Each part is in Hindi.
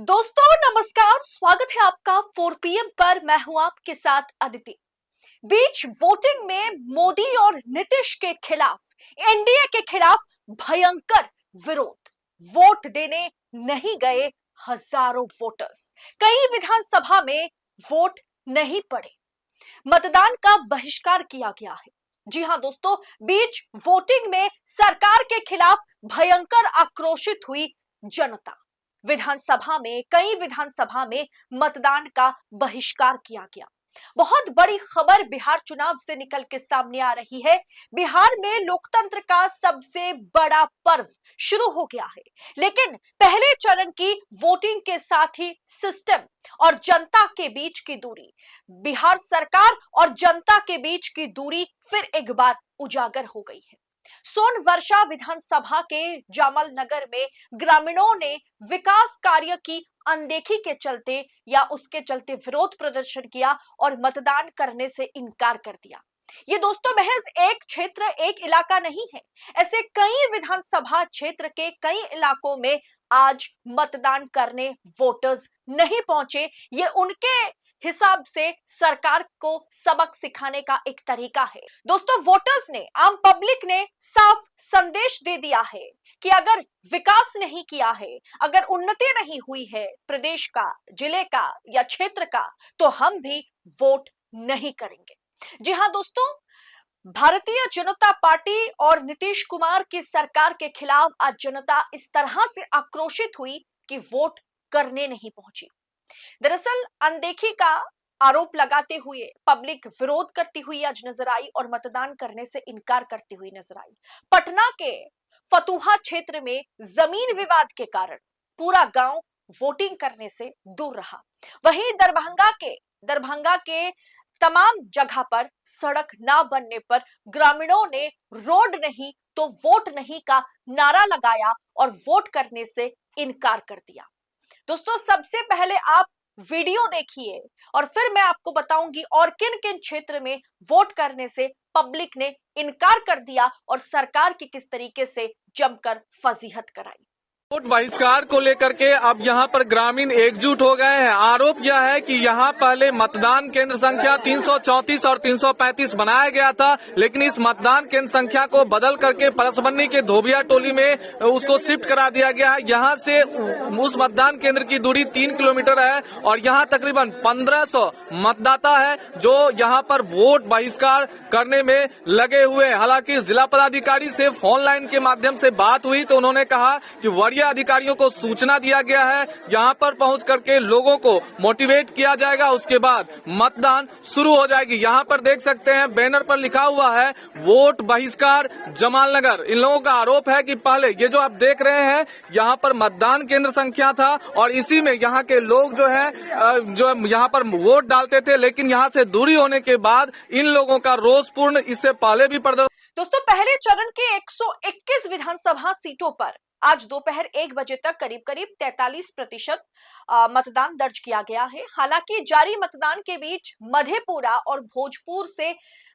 दोस्तों नमस्कार, स्वागत है आपका 4 PM पर। मैं हूं आपके साथ अदिति। बीच वोटिंग में मोदी और नीतीश के खिलाफ, एनडीए के खिलाफ भयंकर विरोध। वोट देने नहीं गए हजारों वोटर्स। कई विधानसभा में वोट नहीं पड़े, मतदान का बहिष्कार किया गया है। जी हां दोस्तों, बीच वोटिंग में सरकार के खिलाफ भयंकर आक्रोशित हुई जनता। कई विधानसभा में मतदान का बहिष्कार किया गया। बहुत बड़ी खबर बिहार चुनाव से निकल के सामने आ रही है। बिहार में लोकतंत्र का सबसे बड़ा पर्व शुरू हो गया है, लेकिन पहले चरण की वोटिंग के साथ ही सिस्टम और जनता के बीच की दूरी, बिहार सरकार और जनता के बीच की दूरी फिर एक बार उजागर हो गई है। सोनवर्षा विधानसभा के जामल नगर में ग्रामीणों ने विकास कार्य की अनदेखी के चलते या उसके चलते विरोध प्रदर्शन किया और मतदान करने से इनकार कर दिया। ये दोस्तों महज एक क्षेत्र, एक इलाका नहीं है। ऐसे कई विधानसभा क्षेत्र के कई इलाकों में आज मतदान करने वोटर्स नहीं पहुंचे। ये उनके हिसाब से सरकार को सबक सिखाने का एक तरीका है। दोस्तों, वोटर्स ने, आम पब्लिक ने साफ संदेश दे दिया है कि अगर विकास नहीं किया है, अगर उन्नति नहीं हुई है प्रदेश का, जिले का या क्षेत्र का, तो हम भी वोट नहीं करेंगे। जी हां दोस्तों, भारतीय जनता पार्टी और नीतीश कुमार की सरकार के खिलाफ आज जनता इस तरह से आक्रोशित हुई कि वोट करने नहीं पहुंची। दरअसल अनदेखी का आरोप लगाते हुए पब्लिक विरोध करती हुई आज नजर आई और मतदान करने से इनकार करती हुई नजर आई। पटना के फतुहा क्षेत्र में जमीन विवाद के कारण पूरा गांव वोटिंग करने से दूर रहा। वहीं दरभंगा के तमाम जगह पर सड़क ना बनने पर ग्रामीणों ने रोड नहीं तो वोट नहीं का नारा लगाया और वोट करने से इनकार कर दिया। दोस्तों, सबसे पहले आप वीडियो देखिए और फिर मैं आपको बताऊंगी और किन किन क्षेत्र में वोट करने से पब्लिक ने इनकार कर दिया और सरकार की किस तरीके से जमकर फजीहत कराई। वोट बहिष्कार को लेकर के अब यहाँ पर ग्रामीण एकजुट हो गए हैं। आरोप यह है कि यहाँ पहले मतदान केंद्र संख्या 334 और 335 बनाया गया था, लेकिन इस मतदान केंद्र संख्या को बदल करके परसबन्नी के धोबिया टोली में उसको शिफ्ट करा दिया गया है। यहाँ से उस मतदान केंद्र की दूरी 3 किलोमीटर है और यहाँ तकरीबन 1500 मतदाता है जो यहाँ पर वोट बहिष्कार करने में लगे हुए। हालांकि जिला पदाधिकारी से फोन लाइन के माध्यम से बात हुई तो उन्होंने कहा कि वरीय अधिकारियों को सूचना दिया गया है, यहां पर पहुंच करके लोगों को मोटिवेट किया जाएगा, उसके बाद मतदान शुरू हो जाएगी। यहां पर देख सकते हैं बैनर पर लिखा हुआ है वोट बहिष्कार जमाल नगर। इन लोगों का आरोप है कि पहले ये जो आप देख रहे हैं यहां पर मतदान केंद्र संख्या था और इसी में यहां के लोग जो यहां पर वोट डालते थे, लेकिन यहां से दूरी होने के बाद इन लोगों का रोषपूर्ण इससे पहले भी प्रदर्शन। दोस्तों, पहले चरण के 121 विधानसभा सीटों पर आज दोपहर 1 बजे तक करीब करीब 43% मतदान दर्ज किया गया है। हालांकि जारी मतदान के बीच मधेपुरा और भोजपुर से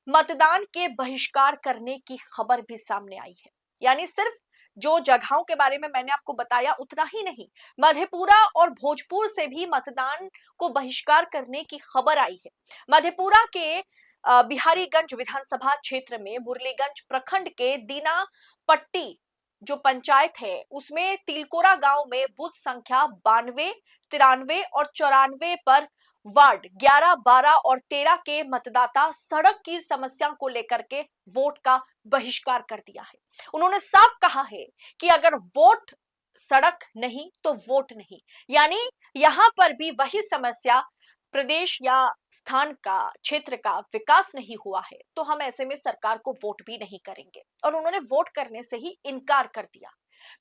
मतदान के बहिष्कार करने की खबर भी सामने आई है। यानी सिर्फ जो जगहों के बारे में मैंने आपको बताया उतना ही नहीं, मधेपुरा और भोजपुर से भी मतदान को बहिष्कार करने की खबर आई है। मधेपुरा के बिहारीगंज विधानसभा क्षेत्र में मुरलीगंज प्रखंड के दीना पट्टी जो पंचायत है उसमें तिलकोरा गांव में बूथ संख्या 92, 93 और 94 पर वार्ड 11, 12 और 13 के मतदाता सड़क की समस्या को लेकर के वोट का बहिष्कार कर दिया है। उन्होंने साफ कहा है कि अगर वोट सड़क नहीं तो वोट नहीं, यानी यहां पर भी वही समस्या, प्रदेश या स्थान का, क्षेत्र का विकास नहीं हुआ है तो हम ऐसे में सरकार को वोट भी नहीं करेंगे और उन्होंने वोट करने से ही इनकार कर दिया।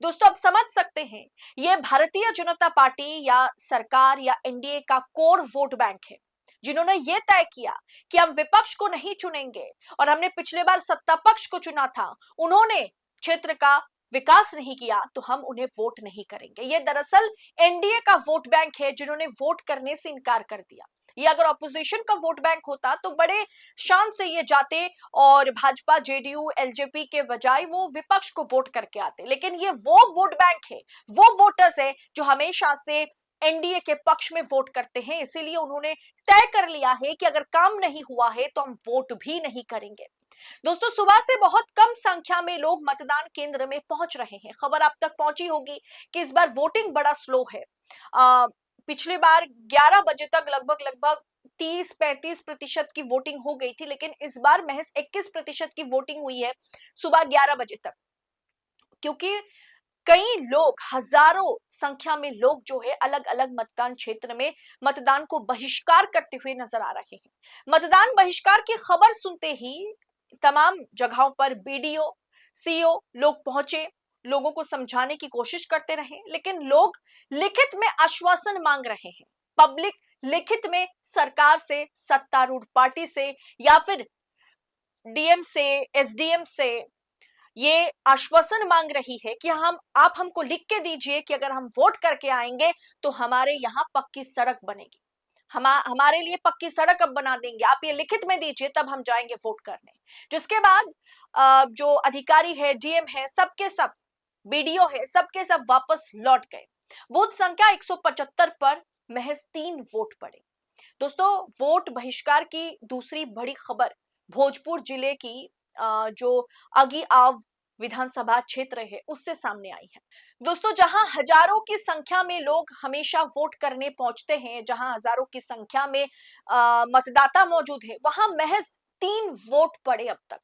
दोस्तों, अब समझ सकते हैं ये भारतीय जनता पार्टी या सरकार या एनडीए का कोर वोट बैंक है, जिन्होंने ये तय किया कि हम विपक्ष को नहीं चुनेंगे और हमने पिछले बार सत्ता पक्ष को चुना था, उन्होंने क्षेत्र का विकास नहीं किया तो हम उन्हें वोट नहीं करेंगे। ये दरअसल एनडीए का वोट बैंक है जिन्होंने वोट करने से इनकार कर दिया। ये अगर ऑपोजिशन का वोट बैंक होता तो बड़े शान से ये जाते और भाजपा, जेडीयू, एलजेपी के बजाय वो विपक्ष को वोट करके आते, लेकिन ये वो वोट बैंक है, वो वोटर्स है जो हमेशा से एनडीए के पक्ष में वोट करते हैं, इसीलिए उन्होंने तय कर लिया है कि अगर काम नहीं हुआ है तो हम वोट भी नहीं करेंगे। दोस्तों, सुबह से बहुत कम संख्या में लोग मतदान केंद्र में पहुंच रहे हैं। खबर आप तक पहुंची होगी कि इस बार वोटिंग बड़ा स्लो है। पिछली बार 11 बजे तक लगभग 30-35% की वोटिंग हो गई थी, लेकिन इस बार महज 21% की वोटिंग हुई है सुबह 11 बजे तक, क्योंकि कई लोग, हजारों संख्या में लोग जो है अलग अलग मतदान क्षेत्र में मतदान को बहिष्कार करते हुए नजर आ रहे हैं। मतदान बहिष्कार की खबर सुनते ही तमाम जगहों पर बीडीओ, सीओ लोग पहुंचे, लोगों को समझाने की कोशिश करते रहे, लेकिन लोग लिखित में आश्वासन मांग रहे हैं। पब्लिक लिखित में सरकार से, सत्तारूढ़ पार्टी से या फिर डीएम से, एसडीएम से ये आश्वासन मांग रही है कि आप हमको लिख के दीजिए कि अगर हम वोट करके आएंगे तो हमारे यहाँ पक्की सड़क बनेगी, हमारे लिए पक्की सड़क अब बना देंगे, आप ये लिखित में दीजिए, तब हम जाएंगे वोट करने। जिसके बाद जो अधिकारी है, डीएम है, सबके सब, बीडीओ है, सबके सब वापस लौट गए। बूथ संख्या 175 पर महज 3 वोट पड़े। दोस्तों, वोट बहिष्कार की दूसरी बड़ी खबर भोजपुर जिले की जो अगिआव विधानसभा क्षेत्र है उससे सामने आई है। दोस्तों, जहां हजारों की संख्या में लोग हमेशा वोट करने पहुंचते हैं, जहां हजारों की संख्या में मतदाता मौजूद है, वहां महज 3 वोट पड़े अब तक।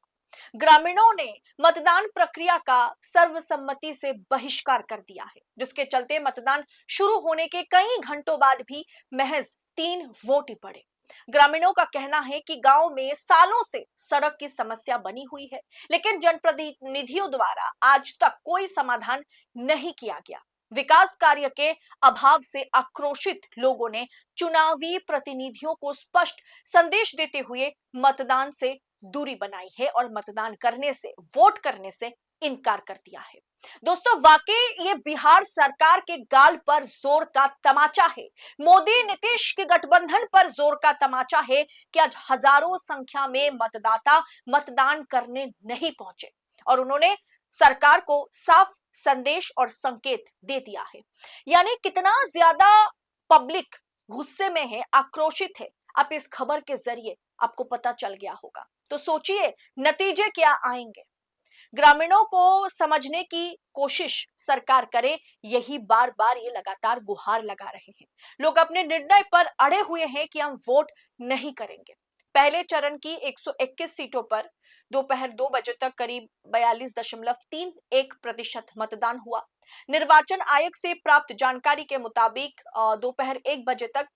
ग्रामीणों ने मतदान प्रक्रिया का सर्वसम्मति से बहिष्कार कर दिया है, जिसके चलते मतदान शुरू होने के कई घंटों बाद भी महज 3 वोट ही पड़े। ग्रामीणों का कहना है कि गांव में सालों से सड़क की समस्या बनी हुई है, लेकिन जनप्रतिनिधियों द्वारा आज तक कोई समाधान नहीं किया गया। विकास कार्य के अभाव से आक्रोशित लोगों ने चुनावी प्रतिनिधियों को स्पष्ट संदेश देते हुए मतदान से दूरी बनाई है और मतदान करने से, वोट करने से इनकार कर दिया है। दोस्तों, वाकई ये बिहार सरकार के गाल पर जोर का तमाचा है। मोदी नीतीश के गठबंधन पर जोर का तमाचा है कि आज हजारों संख्या में मतदाता मतदान करने नहीं पहुंचे और उन्होंने सरकार को साफ संदेश और संकेत दे दिया है। यानी कितना ज्यादा पब्लिक गुस्से में है, आक्रोशित है, आप इस खबर के जरिए आपको पता चल गया होगा। तो सोचिए नतीजे क्या आएंगे। ग्रामीणों को समझने की कोशिश सरकार करे, यही बार बार ये लगातार गुहार लगा रहे हैं। लोग अपने निर्णय पर अड़े हुए हैं कि हम वोट नहीं करेंगे। पहले चरण की 121 सीटों पर दोपहर 2 बजे तक करीब 42.31% मतदान हुआ। निर्वाचन आयोग से प्राप्त जानकारी के मुताबिक दोपहर 1 बजे तक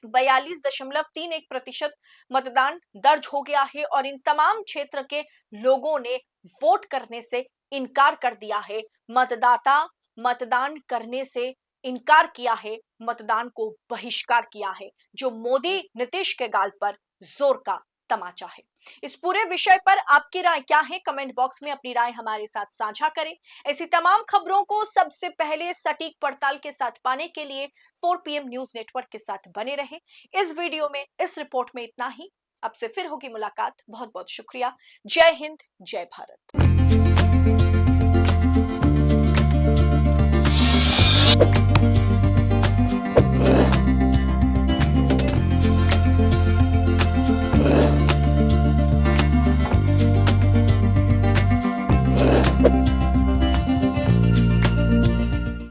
42.31% मतदान दर्ज हो गया है और इन तमाम क्षेत्र के लोगों ने वोट करने से इनकार कर दिया है। मतदाता मतदान करने से इनकार किया है, मतदान को बहिष्कार किया है, जो मोदी नीतीश के गाल पर जोर का तमाचा है। इस पूरे विषय पर आपकी राय क्या है? कमेंट बॉक्स में अपनी राय हमारे साथ साझा करें। ऐसी तमाम खबरों को सबसे पहले सटीक पड़ताल के साथ पाने के लिए 4 PM न्यूज नेटवर्क के साथ बने रहें। इस वीडियो में, इस रिपोर्ट में इतना ही। आपसे फिर होगी मुलाकात। बहुत बहुत शुक्रिया। जय हिंद, जय भारत।